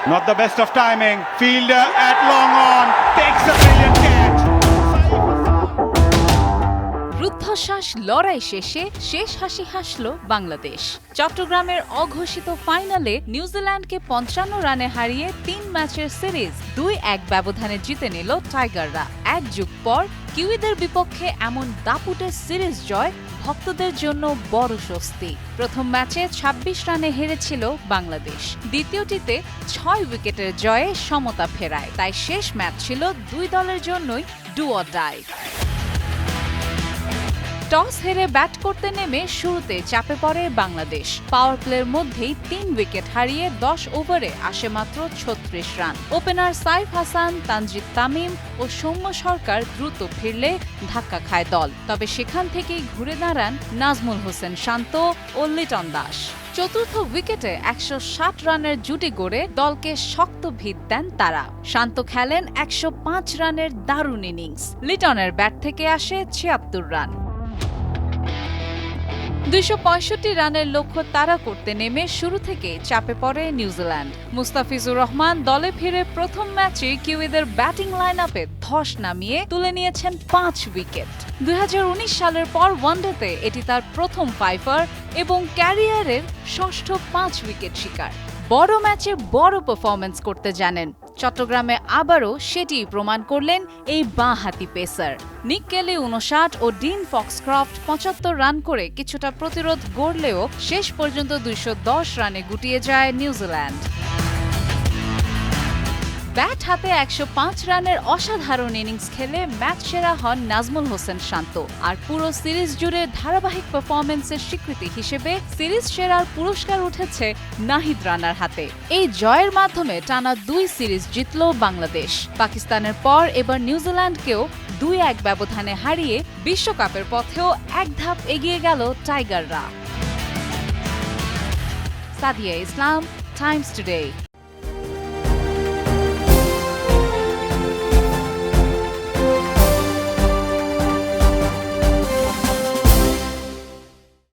Not the best of timing. Fielder at long on takes a brilliant catch. রুদ্ধশ্বাস লড়াই শেষে শেষ হাসি হাসল বাংলাদেশ। চট্টগ্রামের অঘোষিত ফাইনালে নিউজিল্যান্ডকে ৫৫ রানে হারিয়ে ৩ ম্যাচের সিরিজ ২-১ ব্যবধানে জিতে নিল টাইগাররা। এক যুগ পর কিউইদের বিপক্ষে এমন দাপুটে সিরিজ জয় ভক্তদের জন্য বড় স্বস্তি। প্রথম ম্যাচে ২৬ রানে হেরেছিল বাংলাদেশ, দ্বিতীয়টিতে ৬ উইকেটের জয়ে সমতা ফেরায়। তাই শেষ ম্যাচ ছিল দুই দলের জন্যই ডু অর ডাই। টস হেরে ব্যাট করতে নেমে শুরুতে চাপে পড়ে বাংলাদেশ। পাওয়ার প্লের মধ্যেই ৩ উইকেট হারিয়ে ১০ ওভারে আসে মাত্র ৩৬ রান। ওপেনার সাইফ হাসান, তানজিদ তামিম ও সৌম্য সরকার দ্রুত ফিরলে ধাক্কা খায় দল। তবে সেখান থেকেই ঘুরে দাঁড়ান নাজমুল হোসেন শান্ত ও লিটন দাস। চতুর্থ উইকেটে ১৬০ রানের জুটি গড়ে দলকে শক্ত ভিত দেন তারা। শান্ত খেলেন ১০৫ রানের দারুণ ইনিংস। লিটনের ব্যাট থেকে আসে ৭৬ রান। ২৬৫ রানের লক্ষ্য তাড়া করতে নেমে শুরু থেকে চাপে পড়ে নিউজিল্যান্ড। মুস্তাফিজুর রহমান দলে ফিরে প্রথম ম্যাচে কিউইদের ব্যাটিং লাইন আপে ধস নামিয়ে তুলে নিয়েছেন ৫ উইকেট। ২০১৯ সালের পর ওয়ানডেতে এটি তার প্রথম ফাইফার এবং ক্যারিয়ারের ষষ্ঠ ৫ উইকেট শিকার। বড় ম্যাচে বড় পারফরম্যান্স করতে জানেন। চট্টগ্রামে আবারও সেটি প্রমাণ করলেন এই বাঁহাতি পেসার। নিক কেলি ৫৯ ও ডিন ফক্সক্রফট ৭৫ রান করে কিছুটা প্রতিরোধ গড়লেও শেষ পর্যন্ত ২১০ রানে গুটিয়ে যায় নিউজিল্যান্ড। ব্যাট হাতে ১০৫ রানের অসাধারণ ইনিংস খেলে ম্যাচ সেরা হন নাজমুল হোসেন শান্ত। আর পুরো সিরিজ জুড়ে ধারাবাহিক পারফরম্যান্সের স্বীকৃতি হিসেবে সিরিজ সেরার পুরস্কার উঠেছে নাহিদ রানার হাতে। এই জয়ের মাধ্যমে টানা ২ সিরিজ জিতল বাংলাদেশ। পাকিস্তানের পর এবার নিউজিল্যান্ডকেও ২-১ ব্যবধানে হারিয়ে বিশ্বকাপের পথেও এক ধাপ এগিয়ে গেল টাইগাররা। সাদিয়া ইসলাম, টাইমস টুডে।